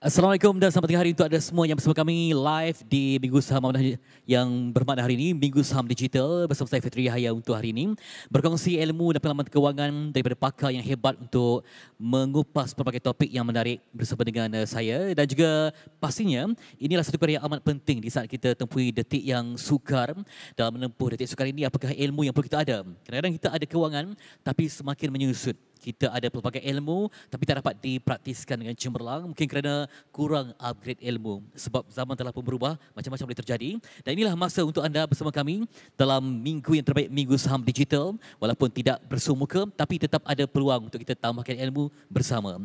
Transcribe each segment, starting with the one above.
Assalamualaikum dan selamat tengah hari untuk anda semua yang bersama kami live di Minggu Saham yang bermakna hari ini, Minggu Saham Digital bersama saya Fitri Yahya untuk hari ini. Berkongsi ilmu dan pengalaman keuangan daripada pakar yang hebat untuk mengupas pelbagai topik yang menarik bersama dengan saya. Dan juga pastinya inilah satu perkara yang amat penting di saat kita tempuhi detik yang sukar. Dalam menempuh detik sukar ini, apakah ilmu yang perlu kita ada? Kadang-kadang kita ada keuangan tapi semakin menyusut. Kita ada pelbagai ilmu tapi tak dapat dipraktiskan dengan cemerlang, mungkin kerana kurang upgrade ilmu. Sebab zaman telah pun berubah, macam-macam boleh terjadi. Dan inilah masa untuk anda bersama kami dalam minggu yang terbaik, Minggu Saham Digital. Walaupun tidak bersumuka, tapi tetap ada peluang untuk kita tambahkan ilmu bersama.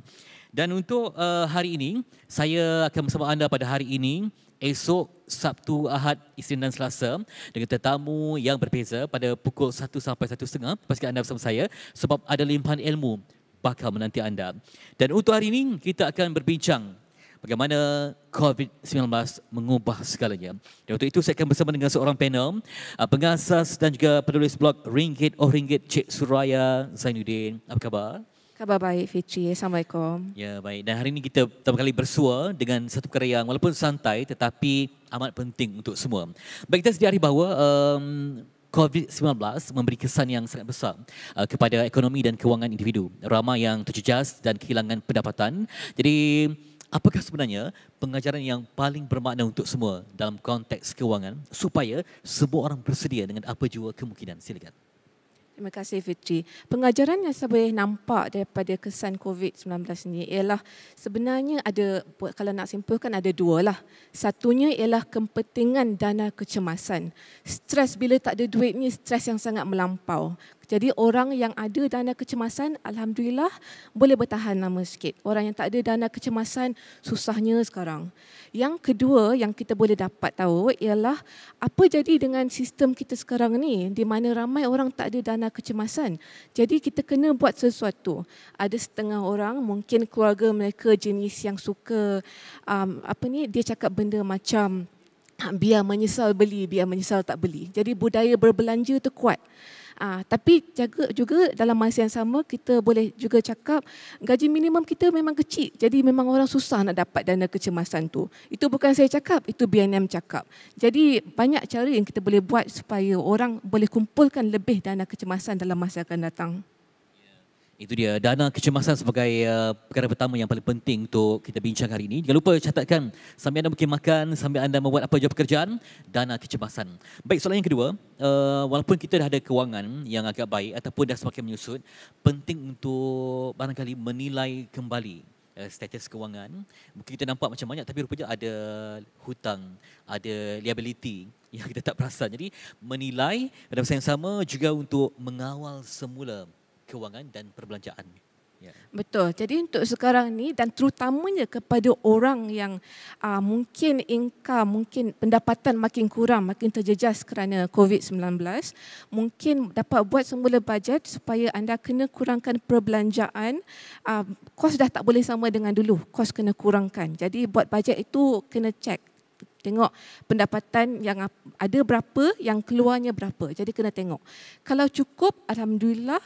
Dan untuk hari ini, saya akan bersama anda pada hari ini, esok Sabtu, Ahad, Isnin dan Selasa dengan tetamu yang berbeza pada pukul 1 sampai 1.30. Pastikan anda bersama saya sebab ada limpahan ilmu bakal menanti anda. Dan untuk hari ini kita akan berbincang bagaimana COVID-19 mengubah segalanya. Dan untuk itu saya akan bersama dengan seorang panel, pengasas dan juga penulis blog Ringgit Oh Ringgit, Cik Suraya Zainuddin. Apa khabar? Khabar baik Fitri, Assalamualaikum. Ya, baik. Dan hari ini kita pertama kali bersua dengan satu perkara yang walaupun santai tetapi amat penting untuk semua. Baik, kita sedari bahawa COVID-19 memberi kesan yang sangat besar kepada ekonomi dan kewangan individu. Ramai yang terjejas dan kehilangan pendapatan. Jadi, apakah sebenarnya pengajaran yang paling bermakna untuk semua dalam konteks kewangan supaya semua orang bersedia dengan apa jua kemungkinan? Silakan. Terima kasih Fitri. Pengajaran yang saya boleh nampak daripada kesan COVID-19 ini ialah sebenarnya ada, kalau nak simpulkan ada dua lah. Satunya ialah kepentingan dana kecemasan. Stres bila tak ada duit ni stres yang sangat melampau. Jadi orang yang ada dana kecemasan, Alhamdulillah boleh bertahan lama sikit. Orang yang tak ada dana kecemasan, susahnya sekarang. Yang kedua yang kita boleh dapat tahu ialah apa jadi dengan sistem kita sekarang ni di mana ramai orang tak ada dana kecemasan. Jadi kita kena buat sesuatu. Ada setengah orang mungkin keluarga mereka jenis yang suka dia cakap benda macam biar menyesal beli, biar menyesal tak beli. Jadi budaya berbelanja tu kuat. Tapi jaga juga dalam masa yang sama kita boleh juga cakap gaji minimum kita memang kecil. Jadi memang orang susah nak dapat dana kecemasan tu. Itu bukan saya cakap, itu BNM cakap. Jadi banyak cara yang kita boleh buat supaya orang boleh kumpulkan lebih dana kecemasan dalam masa akan datang. Itu dia, dana kecemasan sebagai perkara pertama yang paling penting untuk kita bincang hari ini. Jangan lupa catatkan sambil anda mungkin makan, sambil anda membuat apa jua pekerjaan, dana kecemasan. Baik, soalan yang kedua, walaupun kita dah ada kewangan yang agak baik ataupun dah semakin menyusut, penting untuk barangkali menilai kembali status kewangan. Mungkin kita nampak macam banyak tapi rupanya ada hutang, ada liability yang kita tak perasan. Jadi menilai pada masa yang sama juga untuk mengawal semula kewangan dan perbelanjaan. Ya. Betul. Jadi untuk sekarang ni dan terutamanya kepada orang yang mungkin mungkin pendapatan makin kurang, makin terjejas kerana COVID-19, mungkin dapat buat semula bajet supaya anda kena kurangkan perbelanjaan. Kos dah tak boleh sama dengan dulu, kos kena kurangkan. Jadi buat bajet itu kena cek. Tengok pendapatan yang ada berapa, yang keluarnya berapa. Jadi kena tengok. Kalau cukup, Alhamdulillah.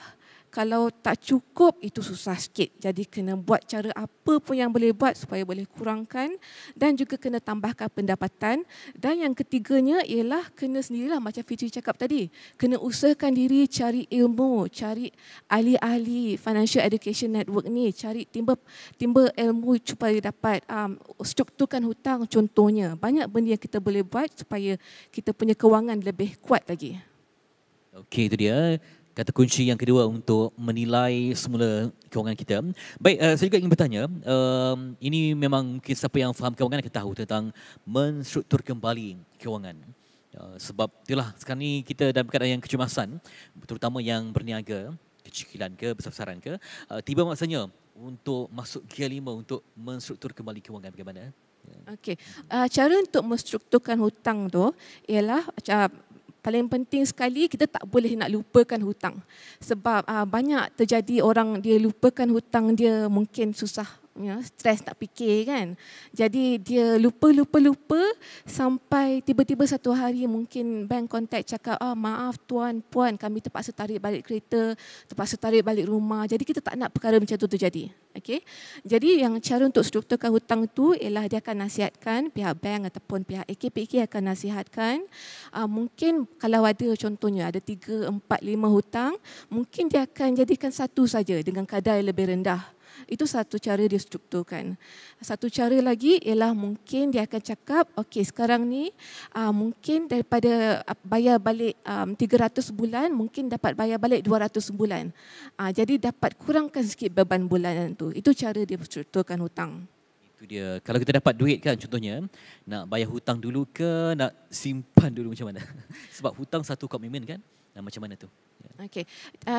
Kalau tak cukup, itu susah sikit. Jadi kena buat cara apa pun yang boleh buat supaya boleh kurangkan dan juga kena tambahkan pendapatan. Dan yang ketiganya ialah kena sendirilah macam Fitri cakap tadi. Kena usahakan diri cari ilmu, cari ahli-ahli Financial Education Network ni, cari timba ilmu supaya dapat strukturkan hutang contohnya. Banyak benda yang kita boleh buat supaya kita punya kewangan lebih kuat lagi. Okey, itu dia. Kata kunci yang kedua untuk menilai semula kewangan kita. Baik, saya juga ingin bertanya, ini memang mungkin siapa yang faham kewangan akan tahu tentang menstruktur kembali kewangan. Sebab itulah sekarang ni kita dalam keadaan yang kecemasan, terutama yang berniaga, kecicilan ke, besar-besaran ke, tiba masanya untuk masuk gear 5 untuk menstruktur kembali kewangan. Bagaimana? Okey, cara untuk menstrukturkan hutang tu ialah paling penting sekali kita tak boleh nak lupakan hutang. Sebab banyak terjadi orang dia lupakan hutang dia mungkin susah stres nak fikir kan. Jadi dia lupa sampai tiba-tiba satu hari mungkin bank contact cakap, maaf tuan, puan, kami terpaksa tarik balik kereta, terpaksa tarik balik rumah. Jadi kita tak nak perkara macam tu terjadi. Okay? Jadi yang cara untuk strukturkan hutang tu ialah dia akan nasihatkan, pihak bank ataupun pihak AKPK akan nasihatkan. Mungkin kalau ada contohnya ada 3, 4, 5 hutang, mungkin dia akan jadikan satu saja dengan kadar yang lebih rendah. Itu satu cara dia strukturkan. Satu cara lagi ialah mungkin dia akan cakap, okey sekarang ni mungkin daripada bayar balik 300 bulan, mungkin dapat bayar balik 200 bulan. Jadi dapat kurangkan sikit beban bulanan tu. Itu cara dia strukturkan hutang. Itu dia. Kalau kita dapat duit kan contohnya, nak bayar hutang dulu ke nak simpan dulu macam mana? Sebab hutang satu komitmen kan? Macam mana tu? Okey.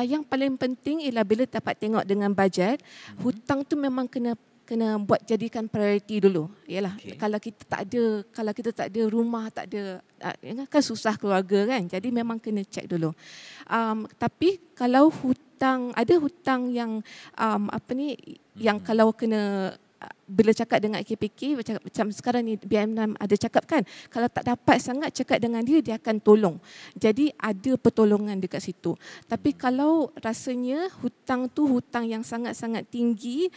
Yang paling penting ialah bila dapat tengok dengan bajet, hutang tu memang kena buat jadikan priority dulu. Yalah, kalau kita tak ada rumah, tak ada kan susah keluarga kan. Jadi memang kena check dulu. Tapi kalau ada hutang yang yang kalau kena bila cakap dengan KPK macam sekarang ni BM6 ada cakap kan, kalau tak dapat sangat cakap dengan dia akan tolong. Jadi ada pertolongan dekat situ. Tapi kalau rasanya hutang tu hutang yang sangat-sangat tinggi,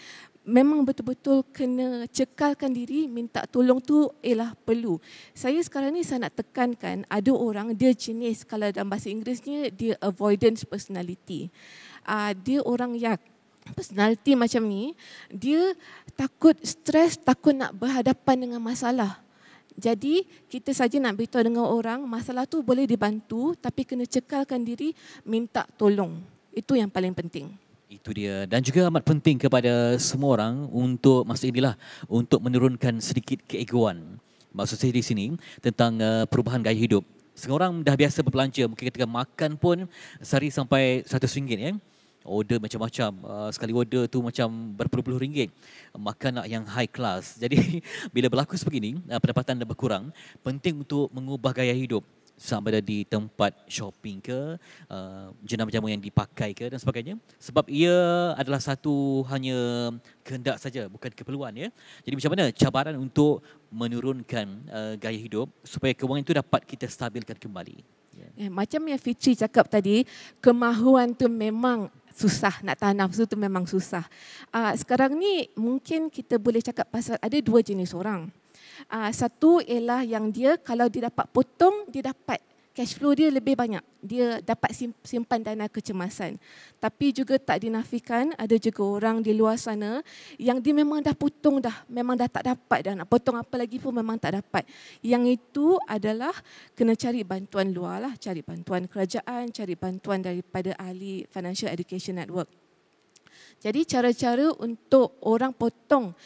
memang betul-betul kena cekalkan diri, minta tolong tu ialah perlu. Saya sekarang ni saya nak tekankan, ada orang dia jenis, kalau dalam bahasa Inggerisnya dia avoidance personality. Dia orang yang personality macam ni, dia takut stres, takut nak berhadapan dengan masalah. Jadi kita saja nak beritahu dengan orang, masalah tu boleh dibantu tapi kena cekalkan diri, minta tolong. Itu yang paling penting. Itu dia. Dan juga amat penting kepada semua orang untuk untuk menurunkan sedikit keegoan. Maksud saya di sini tentang perubahan gaya hidup. Semua orang dah biasa berbelanja, mungkin ketika makan pun sehari sampai RM100 ya. Order macam-macam, sekali order tu macam berpuluh-puluh ringgit. Makan nak yang high class. Jadi bila berlaku sebegini, pendapatan dah berkurang, penting untuk mengubah gaya hidup. Sama ada di tempat shopping ke, jenama-jamu yang dipakai ke dan sebagainya. Sebab ia adalah satu hanya kehendak saja, bukan keperluan ya. Jadi macam mana cabaran untuk menurunkan gaya hidup supaya kewangan itu dapat kita stabilkan kembali. Macam yang Fitri cakap tadi, kemahuan tu memang susah, nak tahan nafsu tu memang susah. Sekarang ni mungkin kita boleh cakap pasal ada dua jenis orang. Satu ialah yang dia kalau dia dapat potong, dia dapat cash flow dia lebih banyak. Dia dapat simpan dana kecemasan. Tapi juga tak dinafikan, ada juga orang di luar sana yang dia memang dah potong dah, memang dah tak dapat dah. Nak potong apa lagi pun memang tak dapat. Yang itu adalah kena cari bantuan luar lah, cari bantuan kerajaan, cari bantuan daripada ahli Financial Education Network. Jadi cara-cara untuk orang potong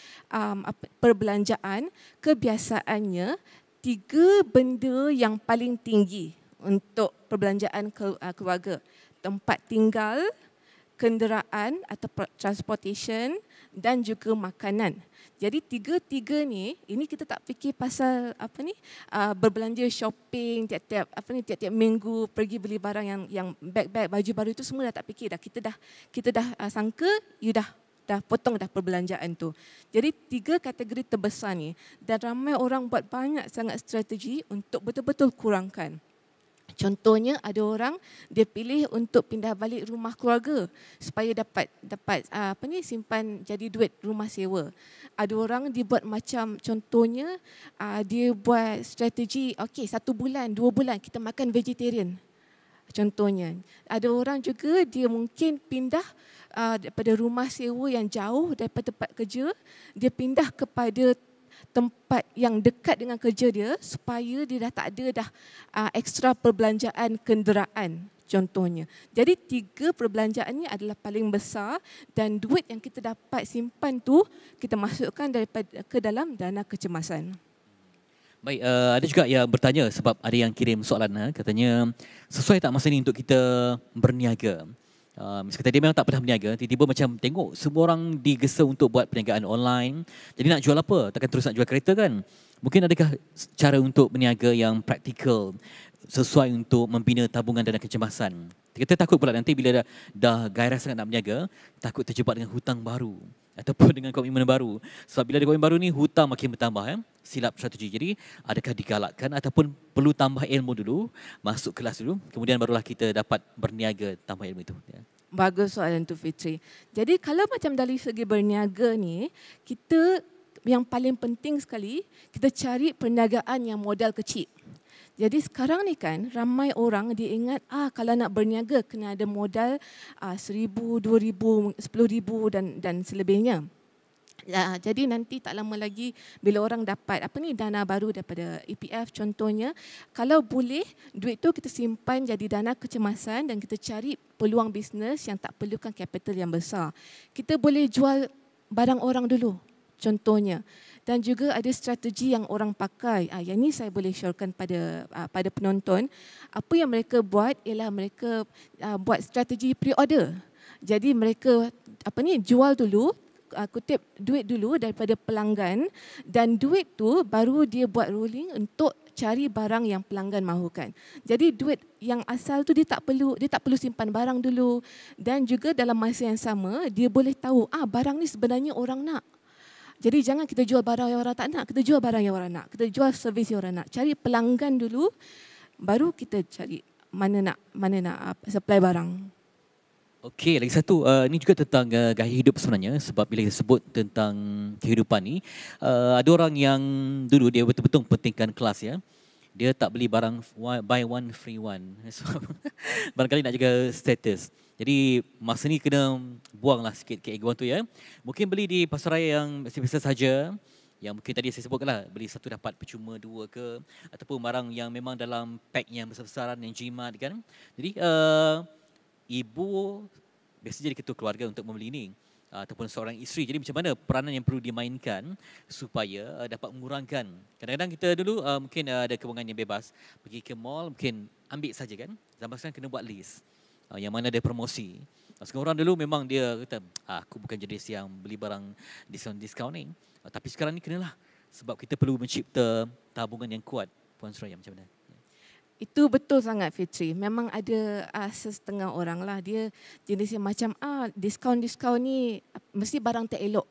perbelanjaan, kebiasaannya 3 benda yang paling tinggi untuk perbelanjaan keluarga. Tempat tinggal, kenderaan atau transportation dan juga makanan. Jadi 3 ni, ini kita tak fikir pasal berbelanja shopping tiap-tiap minggu, pergi beli barang yang beg-beg, baju baru itu semua dah tak fikir dah. Kita dah sangka you dah potong dah perbelanjaan tu. Jadi 3 kategori terbesar ni dan ramai orang buat banyak sangat strategi untuk betul-betul kurangkan. Contohnya ada orang dia pilih untuk pindah balik rumah keluarga supaya dapat simpan jadi duit rumah sewa. Ada orang dia buat macam contohnya dia buat strategi 1 bulan, 2 bulan kita makan vegetarian. Contohnya, ada orang juga dia mungkin pindah daripada rumah sewa yang jauh daripada tempat kerja, dia pindah kepada tempat yang dekat dengan kerja dia supaya dia dah tak ada dah ekstra perbelanjaan kenderaan contohnya. Jadi 3 perbelanjaan ni adalah paling besar dan duit yang kita dapat simpan tu kita masukkan daripada ke dalam dana kecemasan. Baik, ada juga yang bertanya sebab ada yang kirim soalan katanya sesuai tak masa ni untuk kita berniaga? Misalnya dia memang tak pernah berniaga, tiba-tiba macam tengok semua orang digesa untuk buat perniagaan online. Jadi nak jual apa? Takkan terus nak jual kereta kan? Mungkin adakah cara untuk berniaga yang praktikal sesuai untuk membina tabungan dana kecemasan? Kita takut pula nanti bila dah gairah sangat nak berniaga, takut terjebak dengan hutang baru. ataupun dengan komitmen baru. Sebab bila ada komitmen baru ni, hutang makin bertambah. Silap strategi. Jadi adakah digalakkan ataupun perlu tambah ilmu dulu, masuk kelas dulu, kemudian barulah kita dapat berniaga tambah ilmu itu. Bagus soalan tu Fitri. Jadi kalau macam dari segi berniaga ni, kita yang paling penting sekali, kita cari perniagaan yang modal kecil. Jadi sekarang ni kan ramai orang dia ingat kalau nak berniaga kena ada modal 1,000, 2,000, 10,000 dan selebihnya. Jadi nanti tak lama lagi bila orang dapat dana baru daripada EPF contohnya, kalau boleh duit tu kita simpan jadi dana kecemasan dan kita cari peluang bisnes yang tak perlukan capital yang besar. Kita boleh jual barang orang dulu contohnya. Dan juga ada strategi yang orang pakai. Yang ni saya boleh sharekan pada penonton. Apa yang mereka buat ialah mereka buat strategi pre-order. Jadi mereka jual dulu, kutip duit dulu daripada pelanggan dan duit tu baru dia buat rolling untuk cari barang yang pelanggan mahukan. Jadi duit yang asal tu dia tak perlu simpan barang dulu dan juga dalam masa yang sama dia boleh tahu barang ni sebenarnya orang nak. Jadi jangan kita jual barang yang orang tak nak, kita jual barang yang orang nak. Kita jual servis yang orang nak. Cari pelanggan dulu, baru kita cari mana nak supply barang. Okey, lagi satu, ini juga tentang gaya hidup sebenarnya. Sebab bila kita sebut tentang kehidupan ni, ada orang yang dulu dia betul-betul pentingkan kelas ya. Dia tak beli barang buy one free one. So, barangkali nak jaga status. Jadi masa ni kena buanglah sikit keegoan tu ya. Mungkin beli di pasaraya yang biasa-biasa saja. Yang mungkin tadi saya sebutkanlah, beli satu dapat percuma dua ke. Ataupun barang yang memang dalam pack yang besar-besaran, yang jimat kan. Jadi ibu biasa jadi ketua keluarga untuk membeli ini. Ataupun seorang isteri. Jadi macam mana peranan yang perlu dimainkan supaya dapat mengurangkan. Kadang-kadang kita dulu mungkin ada kewangan yang bebas. Pergi ke mall mungkin ambil saja kan. Zaman sekarang kena buat list. Yang mana ada promosi. Sekarang orang dulu memang dia kata, aku bukan jenis yang beli barang diskaun ni. Tapi sekarang ni kenalah. Sebab kita perlu mencipta tabungan yang kuat. Puan Suraya, macam mana? Itu betul sangat Fitri. Memang ada setengah orang lah. Dia jenis yang macam, diskaun ni mesti barang tak elok.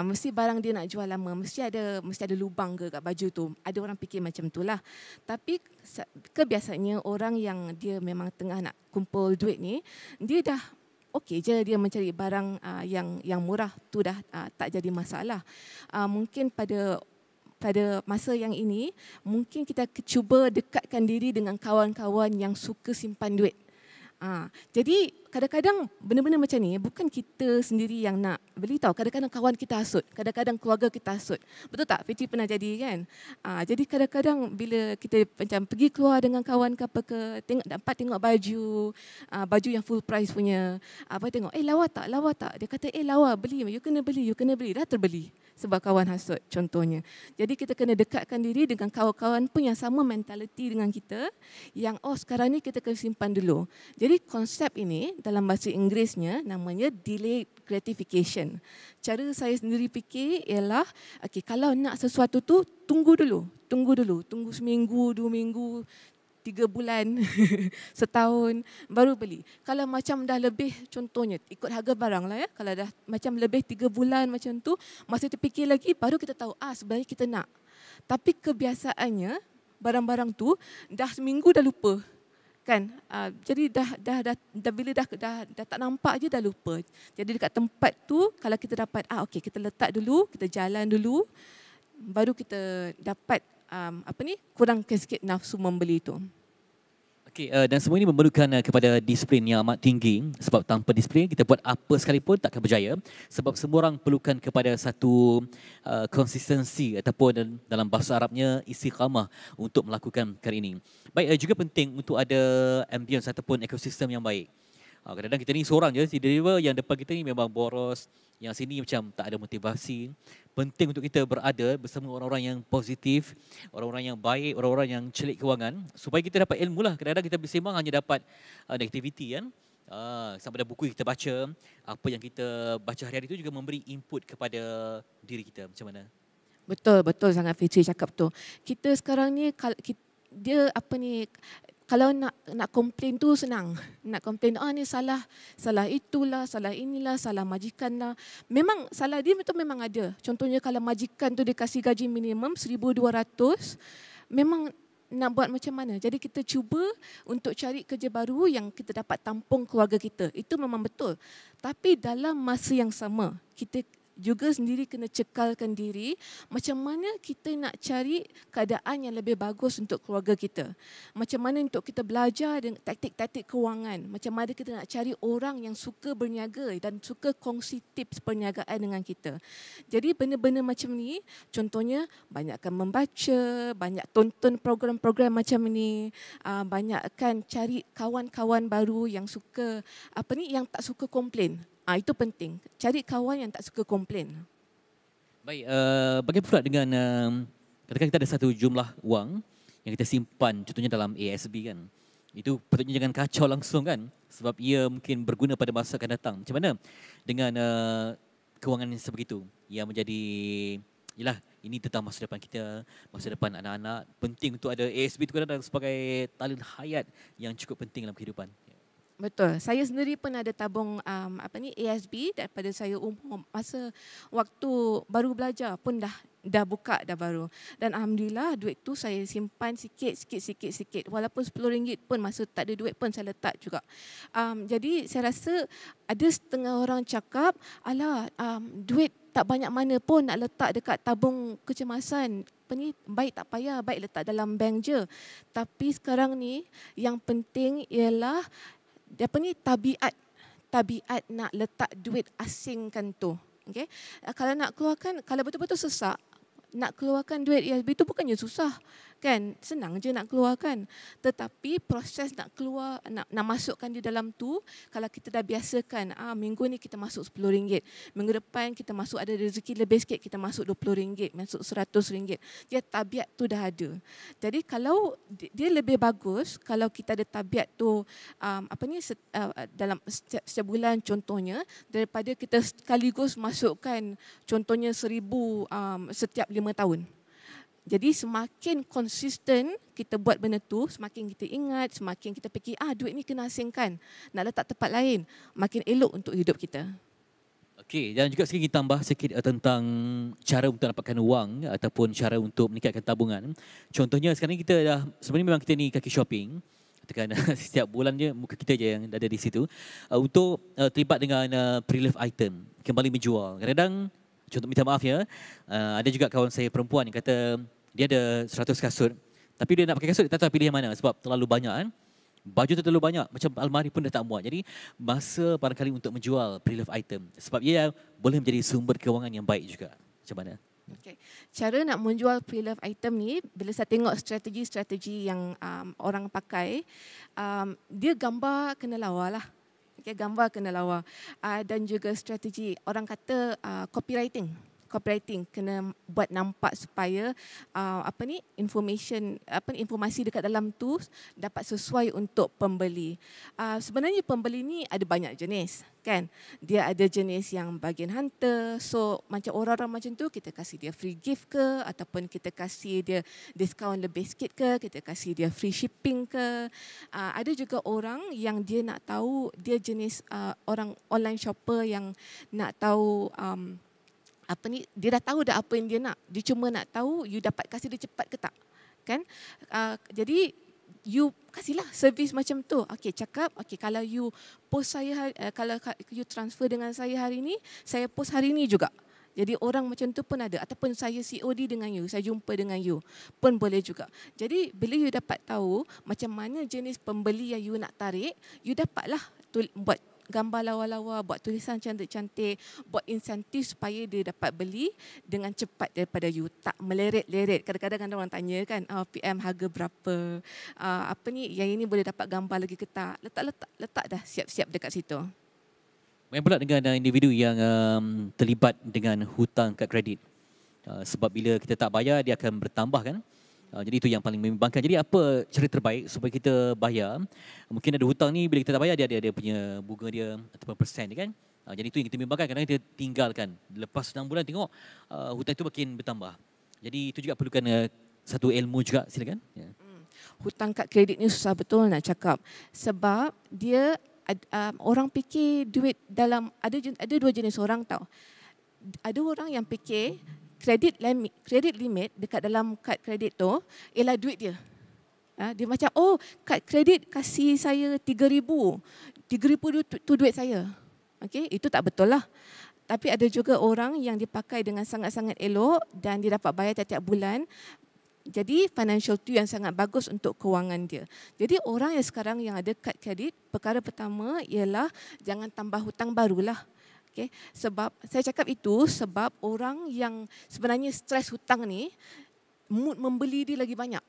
Mesti barang dia nak jual lama, mesti ada lubang ke kat baju tu. Ada orang fikir macam itulah. Tapi kebiasaannya orang yang dia memang tengah nak kumpul duit ni, dia dah okey je dia mencari barang yang murah tu dah tak jadi masalah. Mungkin pada masa yang ini, mungkin kita cuba dekatkan diri dengan kawan-kawan yang suka simpan duit. Jadi kadang-kadang benda-benda macam ni bukan kita sendiri yang nak beli tahu. Kadang-kadang kawan kita hasut, kadang-kadang keluarga kita hasut. Betul tak? Fitri pernah jadi kan? Jadi kadang-kadang bila kita macam pergi keluar dengan kawan ke apa ke, dapat tengok baju yang full price punya. Tengok, lawa tak? Dia kata, lawa, beli, you kena beli. Dah terbeli sebab kawan hasut contohnya. Jadi kita kena dekatkan diri dengan kawan-kawan pun yang sama mentaliti dengan kita, yang sekarang ni kita kena simpan dulu. Jadi konsep ini dalam bahasa Inggerisnya namanya delayed gratification. Cara saya sendiri fikir ialah kalau nak sesuatu tu tunggu dulu. Tunggu seminggu, 2 minggu, 3 bulan, setahun baru beli. Kalau macam dah lebih, contohnya ikut harga barang lah ya. Kalau dah macam lebih 3 bulan macam tu, masih terfikir lagi baru kita tahu sebenarnya kita nak. Tapi kebiasaannya barang-barang tu dah seminggu dah lupa. Kan, jadi bila dah tak nampak je dah lupa. Jadi dekat tempat tu kalau kita dapat kita letak dulu, kita jalan dulu, baru kita dapat kurangkan sikit nafsu membeli tu. Okey, dan semua ini memerlukan kepada disiplin yang amat tinggi. Sebab tanpa disiplin kita buat apa sekalipun takkan berjaya. Sebab semua orang perlukan kepada satu konsistensi ataupun dalam bahasa Arabnya istiqamah untuk melakukan perkara ini. Baik, juga penting untuk ada ambience ataupun ekosistem yang baik. Kadang-kadang kita ni seorang je, tiba-tiba yang depan kita ni memang boros, yang sini macam tak ada motivasi. Penting untuk kita berada bersama orang-orang yang positif, orang-orang yang baik, orang-orang yang celik kewangan, supaya kita dapat ilmu lah. Kadang-kadang kita bersembang hanya dapat negativity kan. Sama ada buku kita baca, apa yang kita baca hari-hari itu juga memberi input kepada diri kita. Macam mana? Betul sangat Fitri cakap tu. Kita sekarang ni dia kalau nak komplain tu senang. Nak komplain, ni salah itulah, salah inilah, salah majikan lah. Memang salah dia itu memang ada. Contohnya kalau majikan tu dia kasih gaji minimum 1,200, memang nak buat macam mana. Jadi kita cuba untuk cari kerja baru yang kita dapat tampung keluarga kita. Itu memang betul. Tapi dalam masa yang sama, kita juga sendiri kena cekalkan diri macam mana kita nak cari keadaan yang lebih bagus untuk keluarga kita. Macam mana untuk kita belajar dengan taktik-taktik kewangan. Macam mana kita nak cari orang yang suka berniaga dan suka kongsi tips perniagaan dengan kita. Jadi benda-benda macam ni, contohnya banyakkan membaca, banyak tonton program-program macam ni, banyakkan cari kawan-kawan baru yang suka yang tak suka komplain. Itu penting. Cari kawan yang tak suka komplain. Baik, bagaimana pula dengan katakan kita ada satu jumlah wang yang kita simpan, contohnya dalam ASB kan. Itu patutnya jangan kacau langsung kan, sebab ia mungkin berguna pada masa akan datang. Macam mana dengan kewangan yang sebegitu yang menjadi, yalah, ini tentang masa depan kita, masa depan anak-anak. Penting untuk ada ASB itu kadang sebagai talent hayat yang cukup penting dalam kehidupan. Betul. Saya sendiri pun ada tabung ASB daripada saya masa waktu baru belajar pun dah buka dah baru. Dan alhamdulillah duit tu saya simpan sikit. Walaupun RM10 pun masa tak ada duit pun saya letak juga. Jadi saya rasa ada setengah orang cakap, duit tak banyak mana pun nak letak dekat tabung kecemasan. Baik tak payah, baik letak dalam bank je. Tapi sekarang ni yang penting ialah tabiat nak letak duit asingkan tu. Okay? Kalau nak keluarkan, kalau betul-betul sesak, nak keluarkan duit ASB itu bukannya susah. Kan? Senang je nak keluarkan. Tetapi proses nak keluar, nak masukkan di dalam tu, kalau kita dah biasakan, minggu ni kita masuk RM10. Minggu depan kita masuk ada rezeki lebih sikit, kita masuk RM20, masuk RM100. Dia tabiat tu dah ada. Jadi kalau dia lebih bagus, kalau kita ada tabiat tu dalam setiap bulan contohnya, daripada kita sekaligus masukkan contohnya 1,000 setiap 5 tahun. Jadi semakin konsisten kita buat benda tu, semakin kita ingat, semakin kita fikir, duit ni kena asingkan, nak letak tempat lain, makin elok untuk hidup kita. Okey, dan juga sedikit tambah sikit tentang cara untuk dapatkan wang ataupun cara untuk meningkatkan tabungan. Contohnya sekarang kita sebenarnya memang kita ni kaki shopping, tekan setiap bulan je muka kita je yang ada di situ untuk terlibat dengan pre-loved item, kembali menjual. Kadang-kadang, contoh minta maaf ya, ada juga kawan saya perempuan yang kata dia ada 100 kasut, tapi dia nak pakai kasut, dia tak tahu pilih yang mana sebab terlalu banyak kan. Baju tu terlalu banyak, macam almari pun dah tak muat. Jadi masa barangkali untuk menjual pre-loved item, sebab ia boleh menjadi sumber kewangan yang baik juga. Macam mana? Okay. Cara nak menjual pre-loved item ni, bila saya tengok strategi-strategi yang orang pakai, dia gambar kena lawa lah. Okay, gambar kena lawa. Dan juga strategi, orang kata copywriting kena buat nampak supaya informasi dekat dalam tu dapat sesuai untuk pembeli. Sebenarnya pembeli ni ada banyak jenis kan. Dia ada jenis yang bagian hunter, so macam orang-orang macam tu kita kasih dia free gift ke, ataupun kita kasih dia diskaun lebih sikit ke, kita kasih dia free shipping ke. Ada juga orang yang dia nak tahu, dia jenis orang online shopper yang nak tahu dia dah tahu dah apa yang dia nak. Dia cuma nak tahu you dapat kasih dia cepat ke tak. Kan? Jadi you kasihlah servis macam tu. Okey, cakap, kalau you post saya, kalau you transfer dengan saya hari ni, saya post hari ni juga. Jadi orang macam tu pun ada. Ataupun saya COD dengan you, saya jumpa dengan you pun boleh juga. Jadi bila you dapat tahu macam mana jenis pembeli yang you nak tarik, you dapatlah buat gambar lawa-lawa, buat tulisan cantik-cantik, buat insentif supaya dia dapat beli dengan cepat daripada you. Tak meleret-leret. Kadang-kadang orang tanya kan, PM harga berapa, yang ini boleh dapat gambar lagi ke tak. Letak dah siap-siap dekat situ. Bagaimana pula dengan individu yang terlibat dengan hutang kad kredit? Sebab bila kita tak bayar, dia akan bertambah kan? Jadi itu yang paling membimbangkan. Jadi apa cara terbaik supaya kita bayar? Mungkin ada hutang ni bila kita tak bayar dia ada punya bunga dia ataupun persen dia kan. Jadi itu yang kita membimbangkan, kadang kita tinggalkan. Lepas 6 bulan tengok hutang itu makin bertambah. Jadi itu juga perlukan satu ilmu juga, silakan. Ya. hutang kad kredit ni susah betul nak cakap. Sebab dia orang fikir duit dalam, ada dua jenis orang tau. Ada orang yang fikir kredit limit dekat dalam kad kredit tu ialah duit dia. Dia macam, oh kad kredit kasih saya 3,000. 3,000 tu duit saya. Okay, itu tak betul lah. Tapi ada juga orang yang dipakai dengan sangat-sangat elok dan dia dapat bayar tiap-tiap bulan. Jadi financial tu yang sangat bagus untuk kewangan dia. Jadi orang yang sekarang yang ada kad kredit, perkara pertama ialah jangan tambah hutang barulah. Okay. Sebab saya cakap itu sebab orang yang sebenarnya stres hutang ni, mood membeli dia lagi banyak.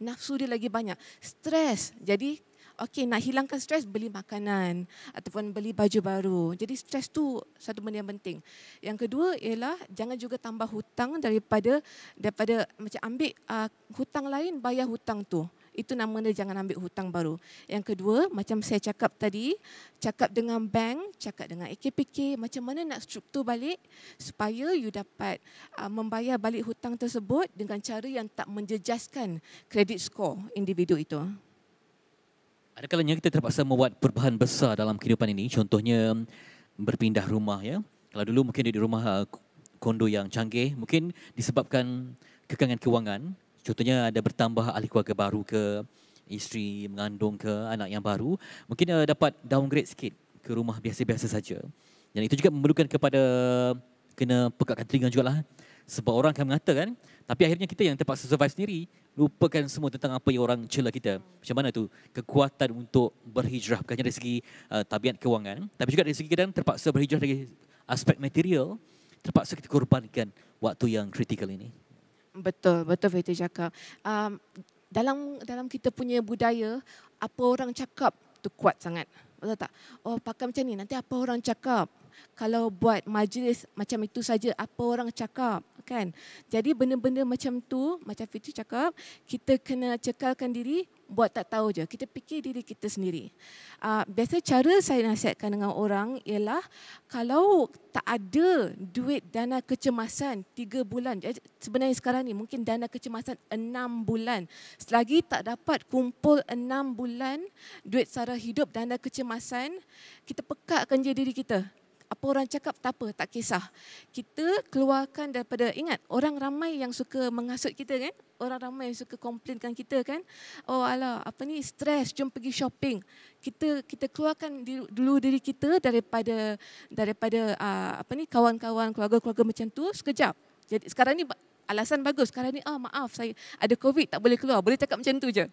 Nafsu dia lagi banyak. Stres. Jadi okey, nak hilangkan stres, beli makanan ataupun beli baju baru. Jadi stres tu satu benda yang penting. Yang kedua ialah jangan juga tambah hutang daripada macam ambil hutang lain bayar hutang tu. Itu namanya jangan ambil hutang baru. Yang kedua, macam saya cakap tadi, cakap dengan bank, cakap dengan AKPK, macam mana nak struktur balik supaya you dapat membayar balik hutang tersebut dengan cara yang tak menjejaskan kredit skor individu itu. Ada kalanya kita terpaksa membuat perubahan besar dalam kehidupan ini. Contohnya berpindah rumah ya. Kalau dulu mungkin di rumah kondo yang canggih, mungkin disebabkan kekangan kewangan. Contohnya ada bertambah ahli keluarga baru ke, isteri mengandung ke, anak yang baru, mungkin dapat downgrade sikit ke rumah biasa-biasa saja. Dan itu juga memerlukan kepada kena pekatkan telinga jugalah. Sebab orang akan mengatakan, tapi akhirnya kita yang terpaksa survive sendiri, lupakan semua tentang apa yang orang cela kita. Macam mana tu kekuatan untuk berhijrah, bukan hanya dari segi tabiat kewangan, tapi juga dari segi kadang terpaksa berhijrah dari aspek material, terpaksa kita korbankan waktu yang kritikal ini. Betul Fitri cakap. Dalam kita punya budaya, apa orang cakap tu kuat sangat. Betul tak? Oh, pakai macam ni, nanti apa orang cakap. Kalau buat majlis macam itu saja, apa orang cakap, kan? Jadi benda-benda macam tu, macam Fitri cakap, kita kena cekalkan diri, buat tak tahu je. Kita fikir diri kita sendiri. Biasa cara saya nasihatkan dengan orang ialah kalau tak ada duit dana kecemasan 3 bulan. Sebenarnya sekarang ni mungkin dana kecemasan 6 bulan. Selagi tak dapat kumpul 6 bulan duit sara hidup dana kecemasan, kita pekatkan je diri kita. Apa orang cakap tak apa, tak kisah. Kita keluarkan daripada, ingat orang ramai yang suka menghasut kita kan? Orang ramai yang suka komplainkan kita kan? Oh alah, apa ni, stres, jom pergi shopping. Kita keluarkan dulu diri kita daripada apa ni, kawan-kawan, keluarga-keluarga macam tu sekejap. Jadi sekarang ni alasan bagus. Sekarang ni maaf saya ada COVID tak boleh keluar. Boleh cakap macam tu je.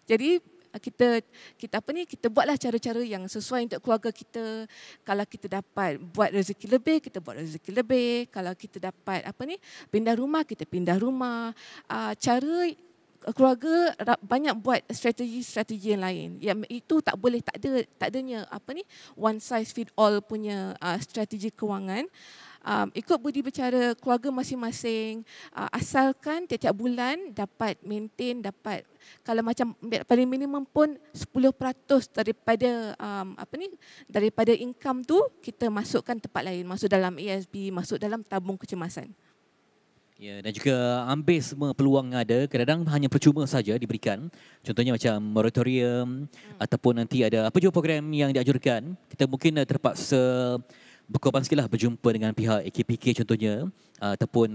Jadi kita buatlah cara-cara yang sesuai untuk keluarga kita. Kalau kita dapat buat rezeki lebih, kita buat rezeki lebih. Kalau kita dapat pindah rumah, kita pindah rumah. Cara keluarga banyak buat strategi-strategi yang lain. Yang itu tak adanya one size fit all punya strategi kewangan. Ikut budi bicara keluarga masing-masing, asalkan tiap-tiap bulan dapat maintain, dapat kalau macam paling minimum pun 10% daripada income tu kita masukkan tempat lain, masuk dalam ASB, masuk dalam tabung kecemasan. Ya, dan juga ambil semua peluang yang ada, kadang-kadang hanya percuma saja diberikan. Contohnya macam moratorium ataupun nanti ada apa jua program yang dianjurkan, kita mungkin terpaksa berkorban sikitlah berjumpa dengan pihak AKPK contohnya, ataupun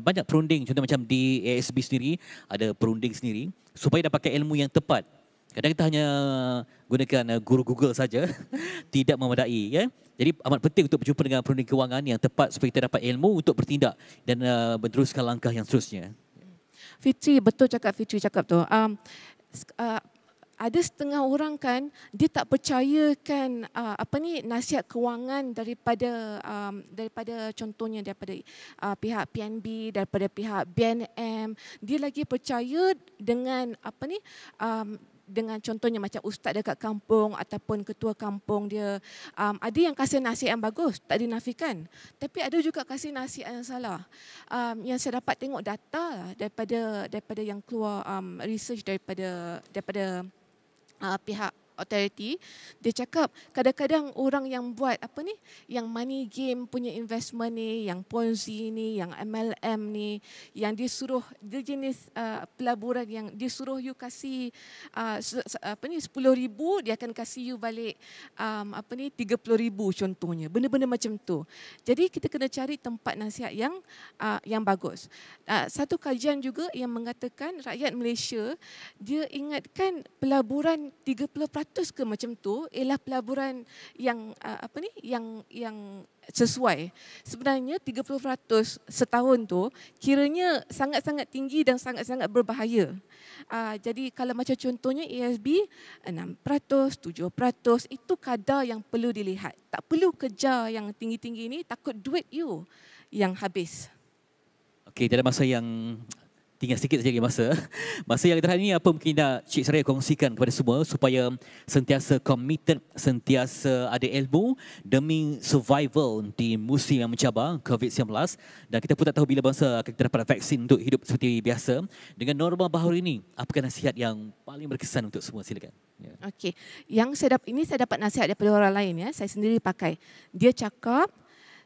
banyak perunding, contoh macam di ASB sendiri ada perunding sendiri supaya dapatkan ilmu yang tepat. Kadang kita hanya gunakan guru Google saja tidak memadai ya. Jadi amat penting untuk berjumpa dengan perunding kewangan yang tepat supaya kita dapat ilmu untuk bertindak dan meneruskan langkah yang seterusnya. Fitri, betul cakap Fitri cakap tu. Ada setengah orang kan dia tak percayakan nasihat kewangan daripada contohnya daripada pihak PNB, daripada pihak BNM. Dia lagi percaya dengan dengan contohnya macam ustaz dekat kampung ataupun ketua kampung dia. Ada yang kasih nasihat yang bagus, tak dinafikan. Tapi ada juga kasih nasihat yang salah. Yang saya dapat tengok data daripada yang keluar research daripada pihak Authority, dia cakap kadang-kadang orang yang buat apa ni, yang money game punya investment ni, yang Ponzi ni, yang MLM ni, yang disuruh dia jenis pelaburan yang disuruh you kasih apa ni 10,000, dia akan kasih you balik apa ni 30,000 contohnya. Benda-benda macam tu. Jadi kita kena cari tempat nasihat yang bagus. Satu kajian juga yang mengatakan rakyat Malaysia dia ingatkan pelaburan 30% ke macam tu ialah pelaburan yang apa ni yang sesuai. Sebenarnya 30% setahun tu kiranya sangat-sangat tinggi dan sangat-sangat berbahaya. Jadi kalau macam contohnya ASB 6%, 7% itu kadar yang perlu dilihat. Tak perlu kejar yang tinggi-tinggi ni, takut duit you yang habis. Okey, dalam masa yang tinggal sikit saja lagi masa. Masa yang terakhir ni apa mungkin nak Cik Suraya kongsikan kepada semua supaya sentiasa committed, sentiasa ada ilmu demi survival di musim yang mencabar COVID-19 dan kita pun tak tahu bila bangsa akan kita dapat vaksin untuk hidup seperti biasa. Dengan norma baru ini, apakah nasihat yang paling berkesan untuk semua? Silakan. Ya. Okey, yang saya dapat nasihat daripada orang lain ya, saya sendiri pakai. Dia cakap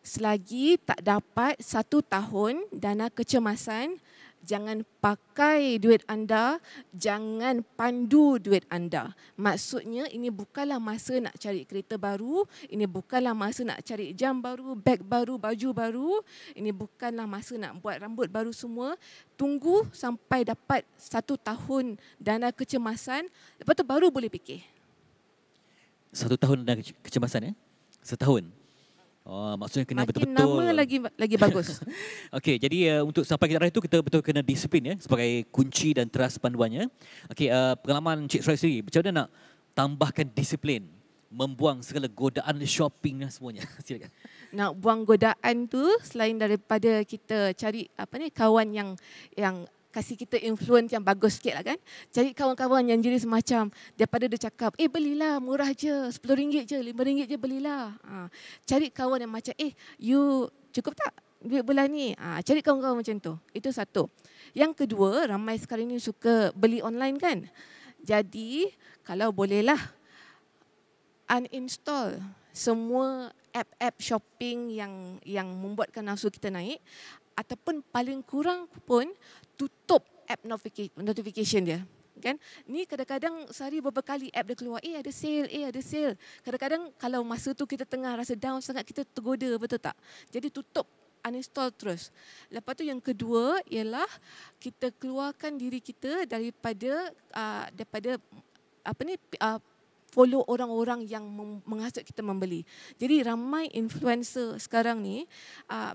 selagi tak dapat 1 tahun dana kecemasan, jangan pakai duit anda, jangan pandu duit anda. Maksudnya ini bukanlah masa nak cari kereta baru, ini bukanlah masa nak cari jam baru, beg baru, baju baru, ini bukanlah masa nak buat rambut baru semua. Tunggu sampai dapat 1 tahun dana kecemasan, lepas tu baru boleh fikir. 1 tahun dana kecemasan ya? Setahun? Oh, maksudnya kena makin betul-betul. lama lagi bagus. Okey, jadi untuk sampai ke arah itu kita betul kena disiplin ya sebagai kunci dan teras panduannya. Okey, pengalaman Cik Suraya sendiri, macam mana nak tambahkan disiplin, membuang segala godaan shopping dan semuanya? Silakan. Nak buang godaan tu selain daripada kita cari apa ni kawan yang kasih kita influence yang bagus sikit lah kan. Cari kawan-kawan yang jenis macam daripada dia cakap, belilah murah je, RM10 je, RM5 je belilah. Cari kawan yang macam, you cukup tak duit bulan ni? Cari kawan-kawan macam tu. Itu satu. Yang kedua, ramai sekarang ni suka beli online kan. Jadi kalau bolehlah uninstall semua app-app shopping yang membuatkan nafsu kita naik, ataupun paling kurang pun tutup app notification dia. Kan? Ni kadang-kadang sehari beberapa kali app dia keluar, ada sale, ada sale. Kadang-kadang kalau masa tu kita tengah rasa down sangat, kita tergoda, betul tak? Jadi tutup, uninstall terus. Lepas tu yang kedua ialah kita keluarkan diri kita daripada apa ni follow orang-orang yang menghasut kita membeli. Jadi ramai influencer sekarang ni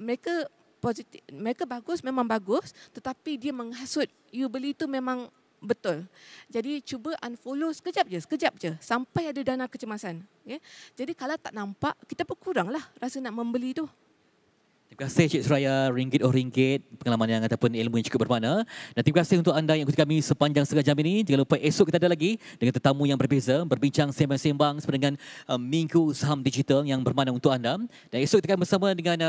mereka positif, mereka bagus, memang bagus, tetapi dia menghasut you beli tu memang betul. Jadi cuba unfollow sekejap je sampai ada dana kecemasan. Okay? Jadi kalau tak nampak, kita pun kuranglah rasa nak membeli tu. Terima kasih Cik Suraya, ringgit pengalaman yang ataupun ilmu yang cukup bermakna. Dan terima kasih untuk anda yang ikuti kami sepanjang setengah jam ini. Jangan lupa esok kita ada lagi dengan tetamu yang berbeza, berbincang sembang-sembang dengan Minggu Saham Digital yang bermakna untuk anda. Dan esok kita akan bersama dengan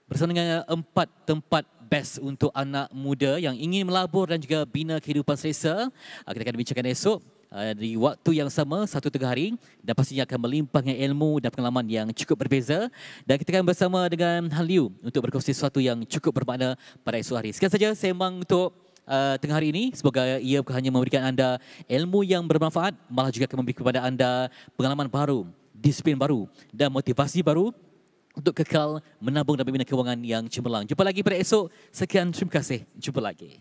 bersama dengan 4 tempat best untuk anak muda yang ingin melabur dan juga bina kehidupan selesa. Kita akan bincangkan esok di waktu yang sama, 1 tengah hari, dan pastinya akan melimpahkan ilmu dan pengalaman yang cukup berbeza. Dan kita akan bersama dengan Han Liu untuk berkongsi sesuatu yang cukup bermakna pada esok hari. Sekian saja sembang untuk tengah hari ini. Semoga ia bukan hanya memberikan anda ilmu yang bermanfaat, malah juga akan memberi kepada anda pengalaman baru, disiplin baru dan motivasi baru untuk kekal menabung dan membina kewangan yang cemerlang. Jumpa lagi pada esok. Sekian, terima kasih. Jumpa lagi.